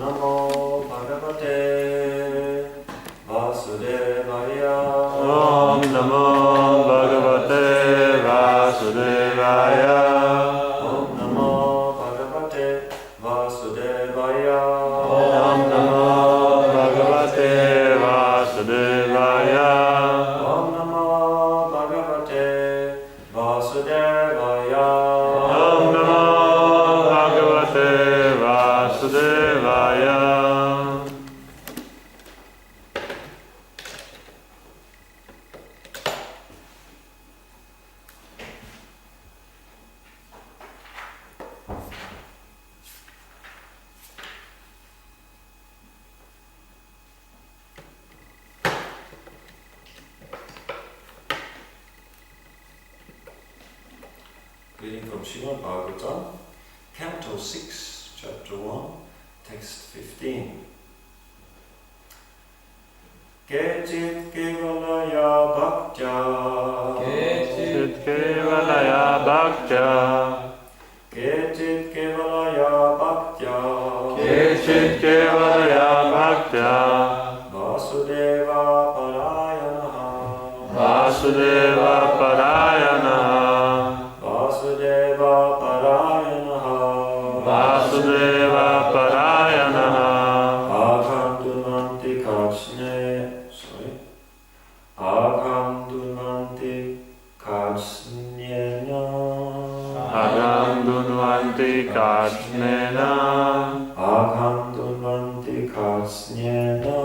Namo Bhagavate Vasudevaya. Om Namo Bhagavate Vasudevaya. Om Namo Bhagavate Vasudevaya. Om Namo Bhagavate Vasudevaya. Om Namo Bhagavate Vasudevaya. Om Namo Bhagavate Vasudevaya. Reading from Srimad Bhagavatam, Canto 6, Chapter 1, Text 15. Kechit kevalaya bhaktya. Kechit kevalaya bhaktya. Kechit kevalaya bhaktya. Kechit kevalaya bhaktya. Vasudeva parayanaha. Vasudeva parayanaha. Vasudeva parayanaha. Vasudeva parayanaha. Aghamdunvanti karsnena. Aghamdunvanti karsnena. Aghamdunvanti karsnena.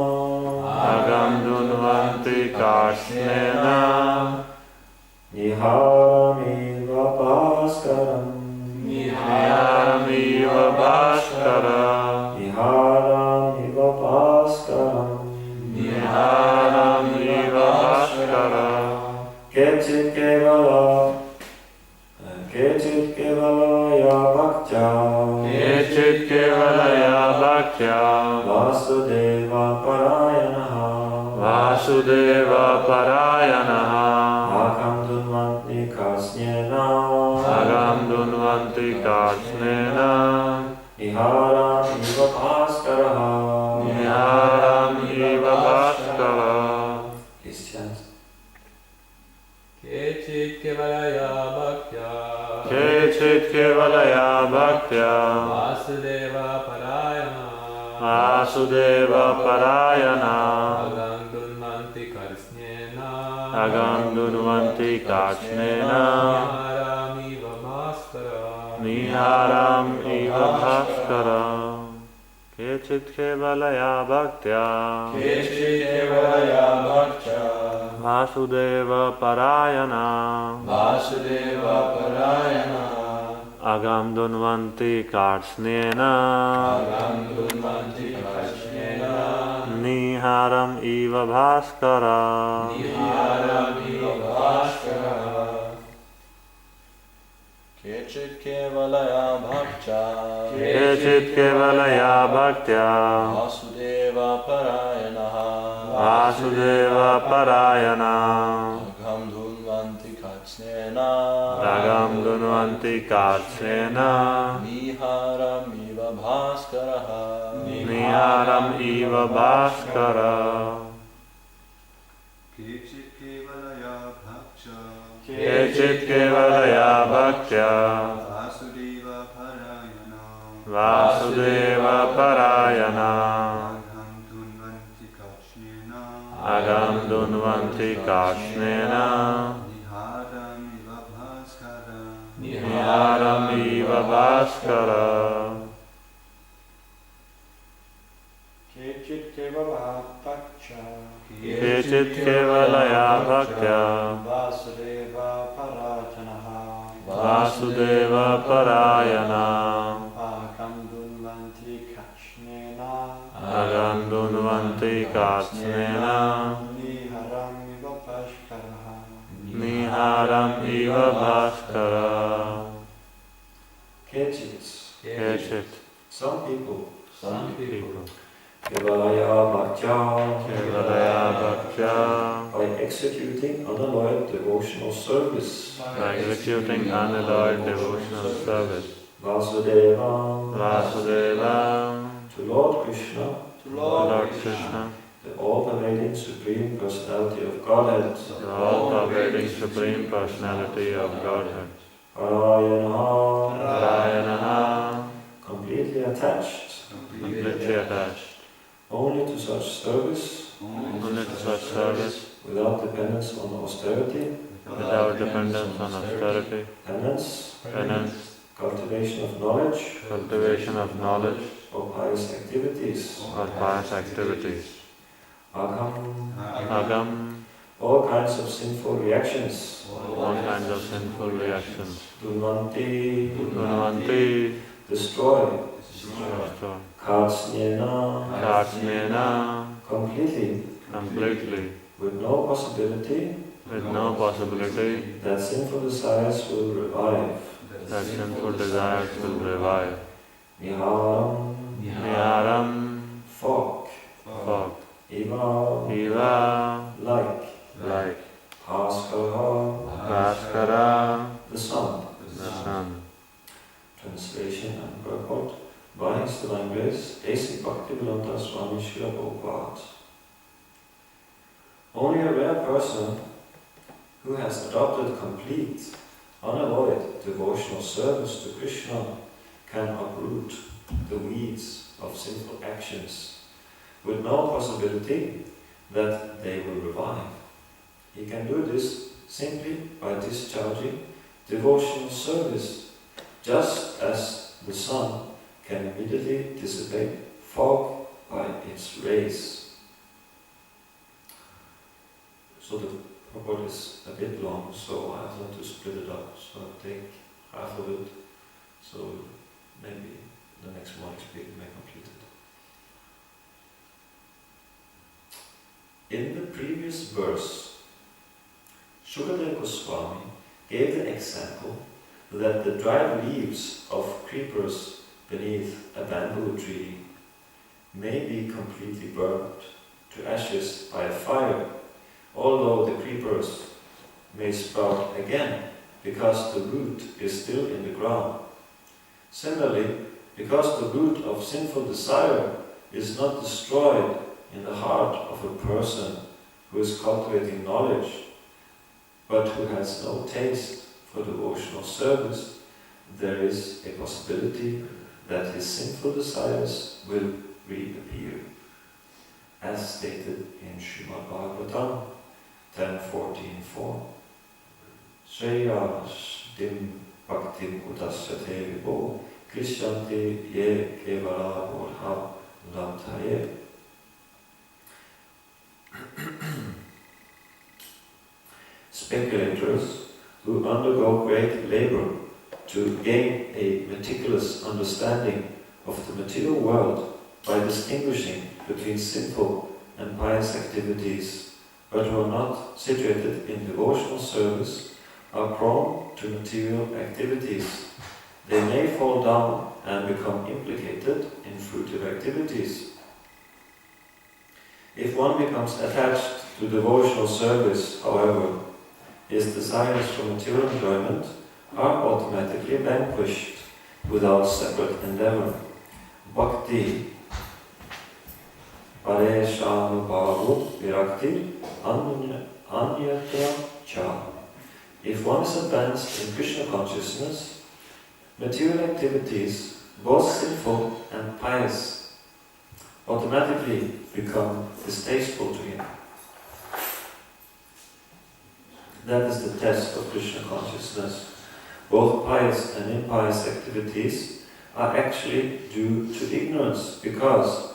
Aghamdunvanti karsnena. Niharamiva bhaskaram. Niharamiva bhaskara. Niharamiva bhaskaram. Niharamiva bhaskara. Kechit kevalaya bhaktya. Kechit kevalaya bhaktya. Vasudeva parayanaha. Vasudeva parayanaha. Aghamdunvanti karsnena. Aghamdunvanti karsnena. Niharam iva bhaskaraha. Niharam iva bhaskara. Christians. Kechit kevalaya bhaktya. Kechit kevalaya bhaktya. Vasudeva parayana. Vasudeva parayana. Aghamdunvanti karsnena. Aghamdunvanti karsnena. Niharamiva bhaskara. Niharam iva bhaskara. Kechit kevalaya bhaktya. Kechit kevalaya bhaktya. Vasudeva parayana. Vasudeva parayana. Aghamdunvanti karsnena. Aghamdunvanti karsnena. Niharam iva bhaskara. Niharamiva bhaskara. Kechit kevalaya bhaktya. Kechit kevalaya bhaktya. Vasudeva parayanaha. Vasudeva parayana. Aghamdunvanti karsnena. Aghamdunvanti karsnena. Niharam iva bhaskaraha. Niharam iva bhaskara. Kechit kevalaya bhaktya. Kechit kevalaya bhaktya. Vasudeva parayana. Vasudeva parayana. Aghamdunvanti karsnena. Aghamdunvanti karsnena. Niharam iva bhaskara. Niharam iva bhaskara. Kechit kevalaya bhaktya. Kechit kevalaya bhaktya. Vasudeva parayanaha. Vasudeva parayana. Aghamdunvanti karsnena. Aghamdunvanti karsnena. Niharam iva bhaskaraha. Niharam iva bhaskara. Kechit. Kechit. Some people. People. Kevalaya bhaktya. Kevalaya bhaktya. By executing unalloyed devotional service. By executing unalloyed devotional service. Vasudeva. Vasudeva. to Lord Krishna, Lord Krishna, the all-pervading Supreme Personality of Godhead, the all-pervading Supreme Personality of Godhead, Narayana, completely attached, completely attached, only to such service, without dependence on austerity, without dependence on austerity, penance, cultivation of knowledge, or pious activities, Agam, all kinds of sinful reactions, Dunvanti, destroy, Krsna, completely, with no possibility that sinful desires will revive. Niharam, fog, Eva, like, Bhaskara, the sun. Translation and purport by His Divine Grace, A.C. Bhaktivedanta Swami Srila Prabhupada. Only a rare person who has adopted complete, unalloyed devotional service to Krishna can uproot the weeds of sinful actions with no possibility that they will revive. He can do this simply by discharging devotional service, just as the sun can immediately dissipate fog by its rays. So the report is a bit long, so I have to split it up. So I'll take half of it, so maybe the next morning speaker may complete it. In the previous verse, Shukadeva Goswami gave the example that the dried leaves of creepers beneath a bamboo tree may be completely burnt to ashes by a fire, although the creepers may sprout again because the root is still in the ground. Similarly, because the root of sinful desire is not destroyed in the heart of a person who is cultivating knowledge, but who has no taste for devotional service, there is a possibility that his sinful desires will reappear, as stated in Srimad Bhagavatam 10.14.4. Shreyastim bhaktim udasyate vibo krisyanti ye kevala bodha lamtaye. Speculators who undergo great labor to gain a meticulous understanding of the material world by distinguishing between sinful and pious activities, but who are not situated in devotional service, are prone to material activities. They may fall down and become implicated in fruitive activities. If one becomes attached to devotional service, however, his desires for material enjoyment are automatically vanquished without separate endeavor. Bhakti Pareshanubhavu Virakti Anyatya Cha. If one is advanced in Krishna consciousness, material activities, both sinful and pious, automatically become distasteful to him. That is the test of Krishna consciousness. Both pious and impious activities are actually due to ignorance, because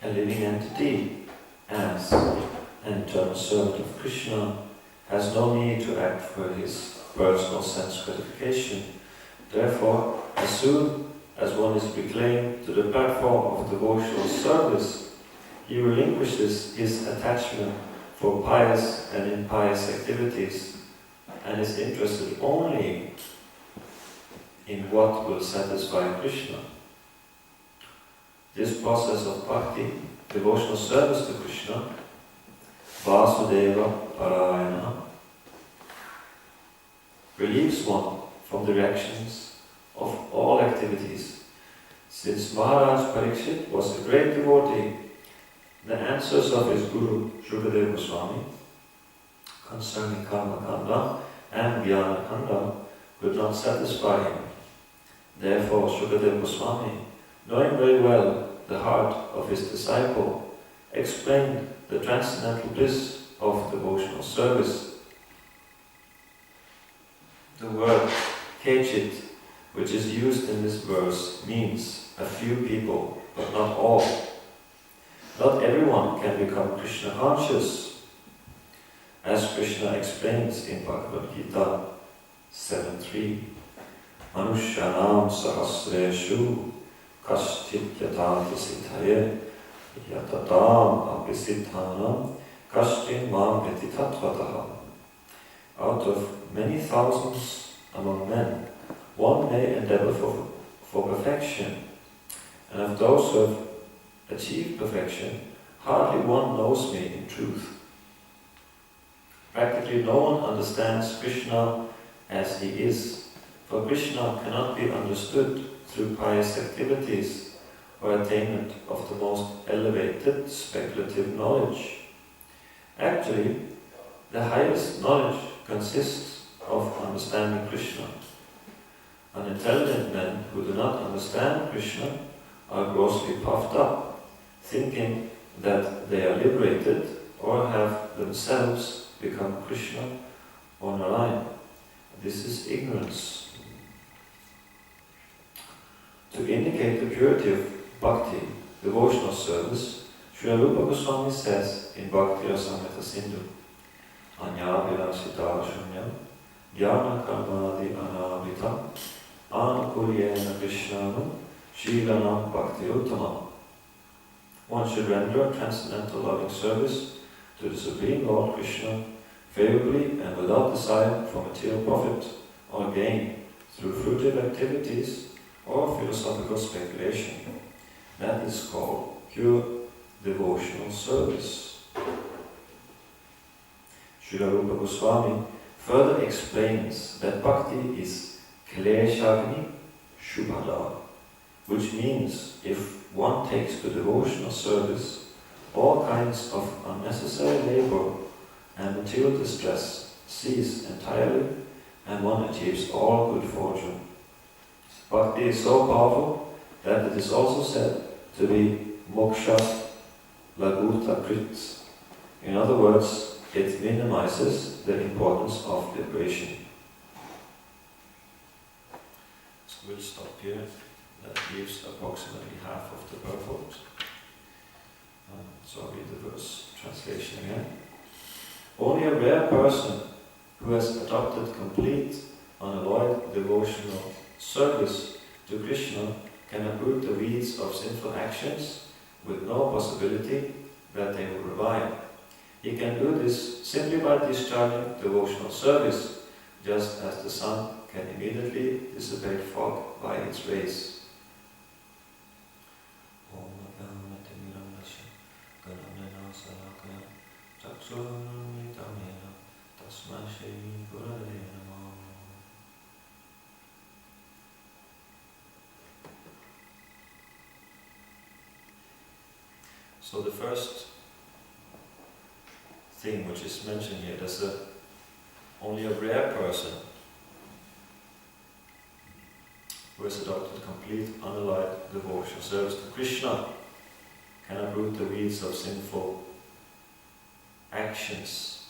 a living entity, as an eternal servant of Krishna, has no need to act for his personal sense gratification. Therefore, as soon as one is reclaimed to the platform of devotional service, he relinquishes his attachment for pious and impious activities and is interested only in what will satisfy Krishna. This process of bhakti, devotional service to Krishna, Vasudeva Parayana, relieves one from the reactions of all activities, Since Maharaj Parikshit was a great devotee, the answers of his guru, Shukadeva Goswami, concerning Karma Kanda and Jnana Kanda could not satisfy him. Therefore, Shukadeva Goswami, knowing very well the heart of his disciple, explained the transcendental bliss of devotional service. The word kechit, which is used in this verse, means a few people, but not all. Not everyone can become Krishna conscious. As Krishna explains in Bhagavad Gita 7.3, Manushyanam sahasreshu kaschit yatati siddhaye yatatam apisiddhanam kaschin mam eti tattvataha. Out of many thousands among men, one may endeavor for perfection, and of those who have achieved perfection, hardly one knows me in truth. Practically no one understands Krishna as he is, for Krishna cannot be understood through pious activities or attainment of the most elevated speculative knowledge. Actually, the highest knowledge consists of understanding Krishna. Unintelligent men who do not understand Krishna are grossly puffed up, thinking that they are liberated or have themselves become Krishna or Narayan. This is ignorance. To indicate the purity of bhakti, devotional service, Srila Rupa Goswami says in Bhakti Rasamrita Sindhu, Anya vilasita shunyam, jnana karmadi anavritam, anukulyena krishnanam, shilanam bhakti uttamam. One should render transcendental loving service to the Supreme Lord Krishna favorably and without desire for material profit or gain through fruitive activities or philosophical speculation. That is called pure devotional service. Srila Rupa Goswami further explains that bhakti is kleshagni shubhada, which means if one takes to devotional service, all kinds of unnecessary labor and material distress cease entirely, and one achieves all good fortune. Bhakti is so powerful that it is also said to be moksha lagurta krit. In other words, it minimizes the importance of liberation. So we'll stop here. That leaves approximately half of the purport. So I'll read the verse translation again. Only a rare person who has adopted complete, unalloyed devotional service to Krishna can uproot the weeds of sinful actions with no possibility that they will revive. He can do this simply by discharging devotional service, just as the sun can immediately dissipate fog by its rays. So the first thing which is mentioned here, there's only a rare person who has adopted complete unalloyed devotional service to Krishna can uproot the weeds of sinful actions.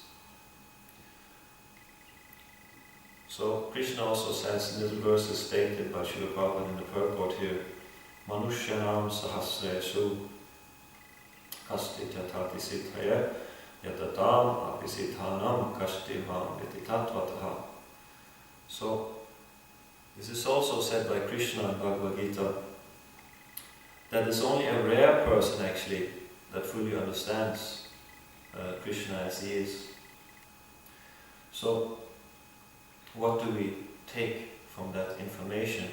So Krishna also says in little verses stated by Srila Prabhupada in the purport here, Manushyanam sahasreshu kasti yatati siddhaya yatatam apisiddhanam kasti mam iti tattvataha. So this is also said by Krishna in Bhagavad Gita, that it's only a rare person actually that fully understands Krishna as he is. So what do we take from that information?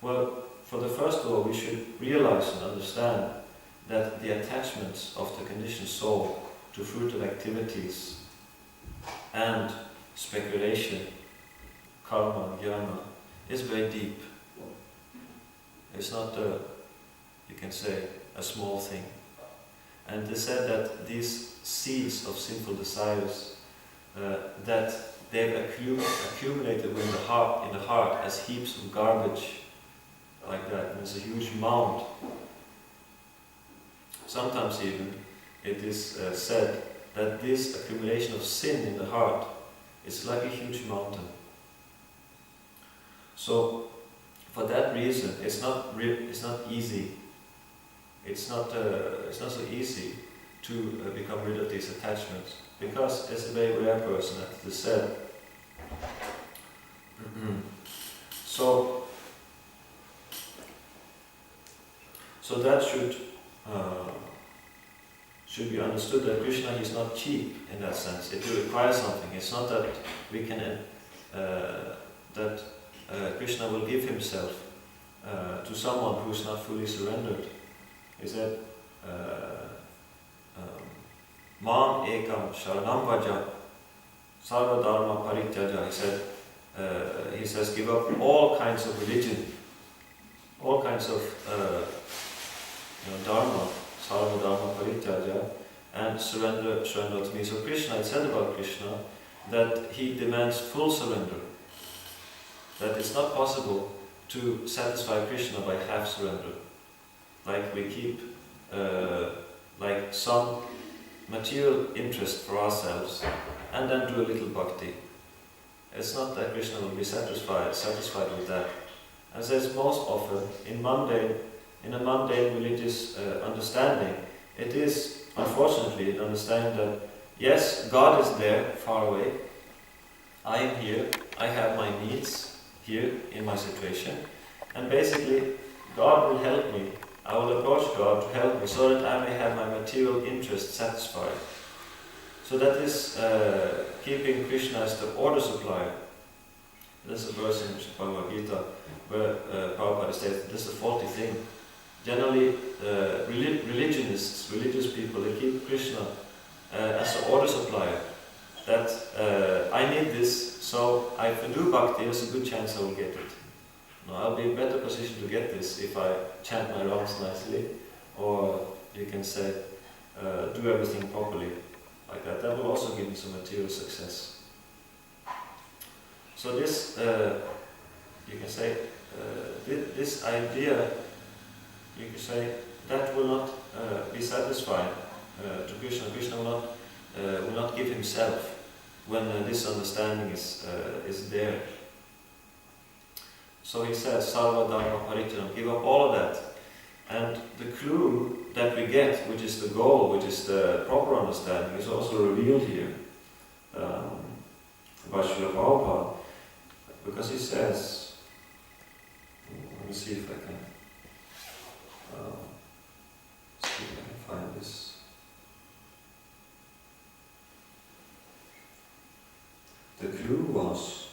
Well, for the first of all, we should realize and understand that the attachments of the conditioned soul to fruitive activities and speculation, karma, jnana, is very deep. It's not you can say, a small thing. And they said that these seeds of sinful desires, that they've accumulated in the heart as heaps of garbage, like that. And it's a huge mound. Sometimes even it is said that this accumulation of sin in the heart is like a huge mountain. So, for that reason, it's not easy. It's not so easy to become rid of these attachments, because it's a very rare person, as it is said. So that should be understood, that Krishna is not cheap in that sense. It will require something. It's not that we can Krishna will give himself to someone who is not fully surrendered. He said, Mam ekam sharanam vaja sarva dharma parityaja. He says, give up all kinds of religion, all kinds of dharma, sarva dharma parityaja, and surrender to me. So Krishna, it said about Krishna that he demands full surrender. That it's not possible to satisfy Krishna by half surrender. Like we keep like some material interest for ourselves and then do a little bhakti. It's not that Krishna will be satisfied with that. As says most often in a mundane religious understanding, it is unfortunately an understanding that yes, God is there far away, I am here, I have my needs here in my situation, and basically God will help me. I will approach God to help me so that I may have my material interest satisfied. So that is keeping Krishna as the order supplier. There's a verse in Bhagavad Gita where Prabhupada states this is a faulty thing. Generally, religious people, they keep Krishna as the order supplier. That I need this, so if I do bhakti, there's a good chance I will get it. No, I'll be in a better position to get this if I chant my rounds nicely, or you can say, do everything properly, like that. That will also give me some material success. So this, you can say, this idea, you can say, that will not be satisfying to Krishna. Krishna will not give himself when this understanding is there. So he says, Sarva Dharma Parityanam, give up all of that. And the clue that we get, which is the goal, which is the proper understanding, is also revealed here by Srila Prabhupada. Because he says, let me see if I can find this. The clue was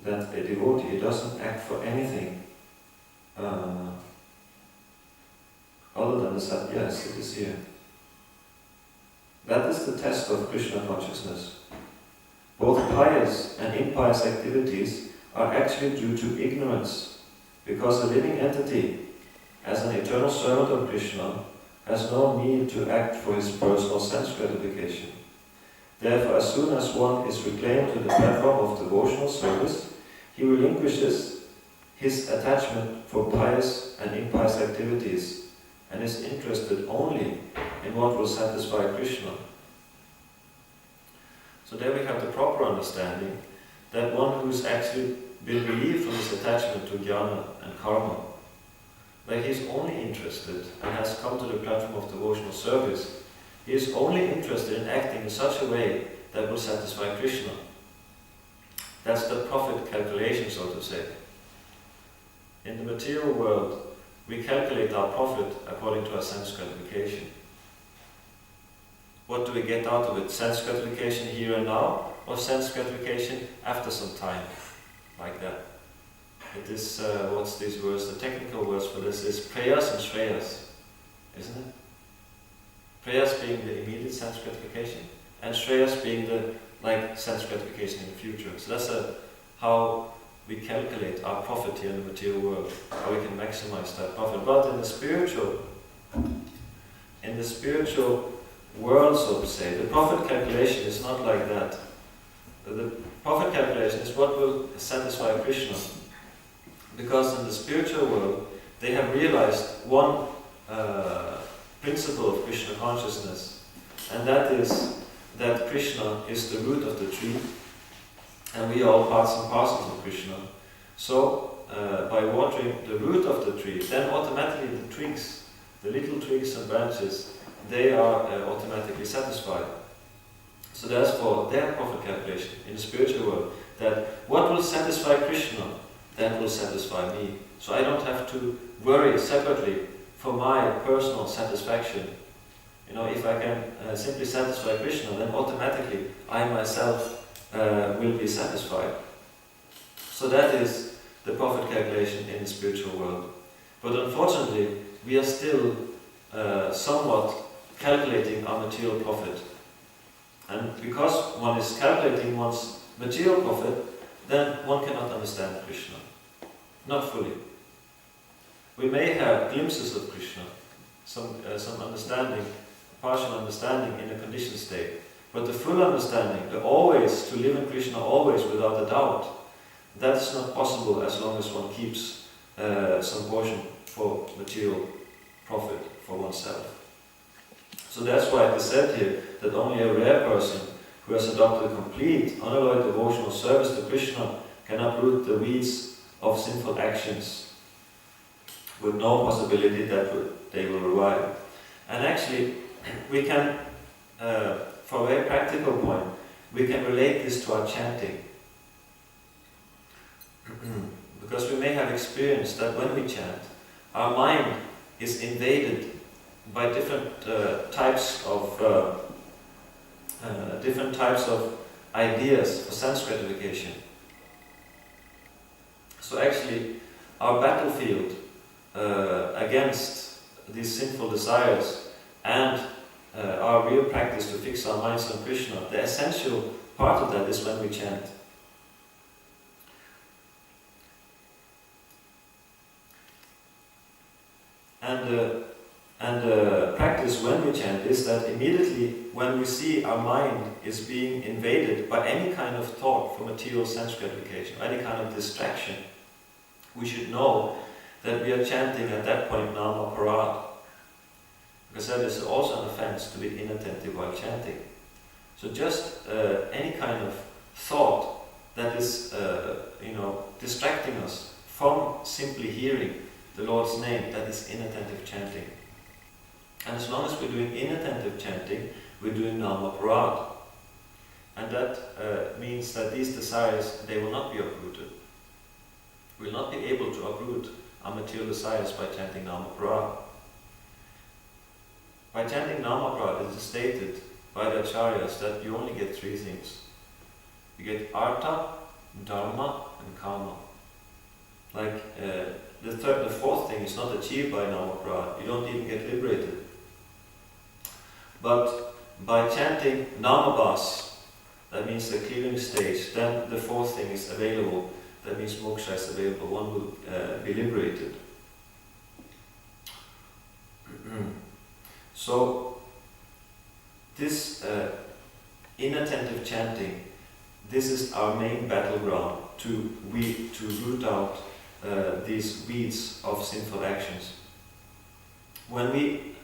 that a devotee doesn't act for anything other than the sat. Yes, it is here. That is the test of Krishna consciousness. Both pious and impious activities are actually due to ignorance, because a living entity, as an eternal servant of Krishna, has no need to act for his personal sense gratification. Therefore, as soon as one is reclaimed to the platform of devotional service, he relinquishes his attachment for pious and impious activities and is interested only in what will satisfy Krishna. So there we have the proper understanding that one who has actually been relieved from his attachment to jnana and karma, that he is only interested and has come to the platform of devotional service, he is only interested in acting in such a way that will satisfy Krishna. That's the profit calculation, so to say. In the material world, we calculate our profit according to our sense gratification. What do we get out of it? Sense gratification here and now, or sense gratification after some time? Like that. It is, what's these words? The technical words for this is prayas and shreyas, isn't it? Prayas being the immediate sense gratification, and shreyas being the sense gratification in the future. So that's how we calculate our profit here in the material world, how we can maximize that profit. But in the spiritual world, so to say, the profit calculation is not like that. The profit calculation is what will satisfy Krishna. Because in the spiritual world, they have realized one principle of Krishna consciousness, and that is that Krishna is the root of the tree, and we are all parts and parcels of Krishna. So, by watering the root of the tree, then automatically the twigs, the little twigs and branches, they are automatically satisfied. So that's for their profit calculation in the spiritual world, that what will satisfy Krishna, that will satisfy me. So I don't have to worry separately for my personal satisfaction. If I can simply satisfy Krishna, then automatically I myself will be satisfied. So that is the profit calculation in the spiritual world. But unfortunately, we are still somewhat calculating our material profit. And because one is calculating one's material profit, then one cannot understand Krishna. Not fully. We may have glimpses of Krishna, some understanding, partial understanding in a conditioned state. But the full understanding, to live in Krishna always without a doubt, that's not possible as long as one keeps some portion for material profit for oneself. So that's why it is said here that only a rare person who has adopted complete, unalloyed devotional service to Krishna can uproot the weeds of sinful actions with no possibility that they will revive. And actually, we can, for a very practical point, we can relate this to our chanting. Because we may have experienced that when we chant, our mind is invaded by different types of ideas for sense gratification. So actually, our battlefield against these sinful desires and our real practice to fix our minds on Krishna, the essential part of that is when we chant. And the practice when we chant is that immediately when we see our mind is being invaded by any kind of thought for material sense gratification, or any kind of distraction, we should know that we are chanting at that point Nama Parad. Because that is also an offense to be inattentive while chanting. So just any kind of thought that is distracting us from simply hearing the Lord's name, that is inattentive chanting. And as long as we're doing inattentive chanting, we're doing Nama Parad. And that means that these desires, they will not be uprooted. We'll not be able to uproot our material desires by chanting Nama Parad. By chanting Nama Parad, it is stated by the Acharyas that you only get three things. You get Artha, Dharma, and Karma. Like the fourth thing is not achieved by Nama Parad. You don't even get liberated. But by chanting Namabhas, that means the clearing stage, then the fourth thing is available. That means moksha is available. One will be liberated. So this inattentive chanting, this is our main battleground to root out these weeds of sinful actions. When we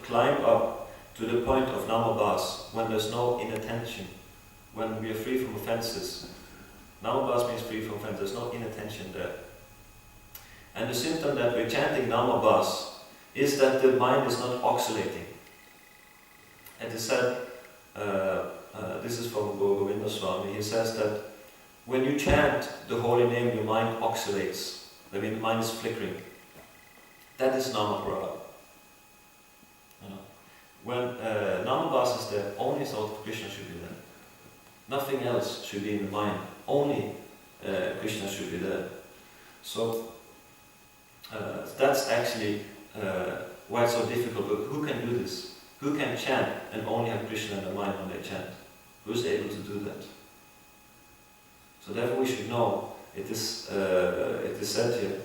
climb up to the point of Namabhas, when there's no inattention, when we are free from offenses. Namabhas means free from offenses, there's no inattention there. And the symptom that we're chanting Namabhas is that the mind is not oscillating. And he said, this is from Govinda Swami, he says that when you chant the holy name, your mind oscillates. I mean, the mind is flickering. That is Namaparada. When Namabhas is there, only thought of Krishna should be there. Nothing else should be in the mind. Only Krishna should be there. So that's actually why it's so difficult. But who can do this? Who can chant and only have Krishna in the mind when they chant? Who's able to do that? So therefore we should know, it is said here,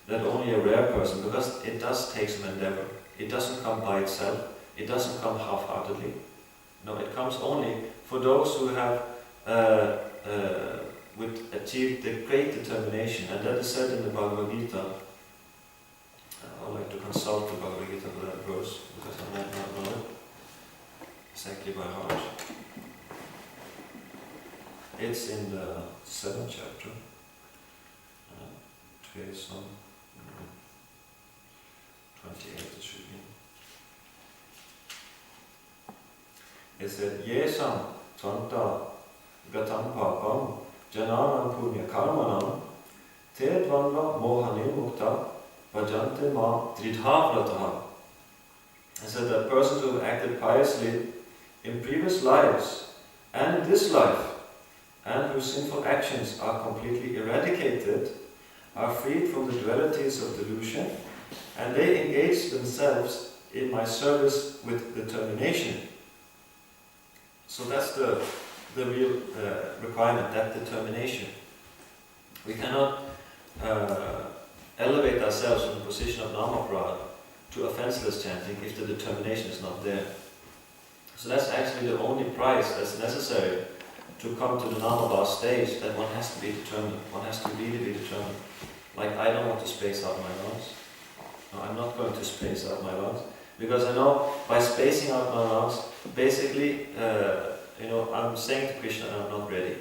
that only a rare person, because it does take some endeavor. It doesn't come by itself. It doesn't come half-heartedly. No, it comes only for those who have achieved the great determination, and that is said in the Bhagavad Gita. I would like to consult the Bhagavad Gita for that verse, because I might not know it exactly by heart. It's in the 7th chapter. Today's on 28, it should be. It said, Yesam Tvanta Gatam Papam Jananam Punya Karmanam Te Dvandva Mohani Mukta Bhajante Ma Tridhavrataha. It said that persons who have acted piously in previous lives and in this life, and whose sinful actions are completely eradicated, are freed from the dualities of delusion, and they engage themselves in my service with determination. So that's the real requirement, that determination. We cannot elevate ourselves from the position of Namaprad to offenseless chanting if the determination is not there. So that's actually the only price that's necessary to come to the Namabha stage, that one has to be determined. One has to really be determined. Like, I don't want to space out my rounds. No, I'm not going to space out my rounds, because I know by spacing out my rounds, basically, I'm saying to Krishna, I'm not ready.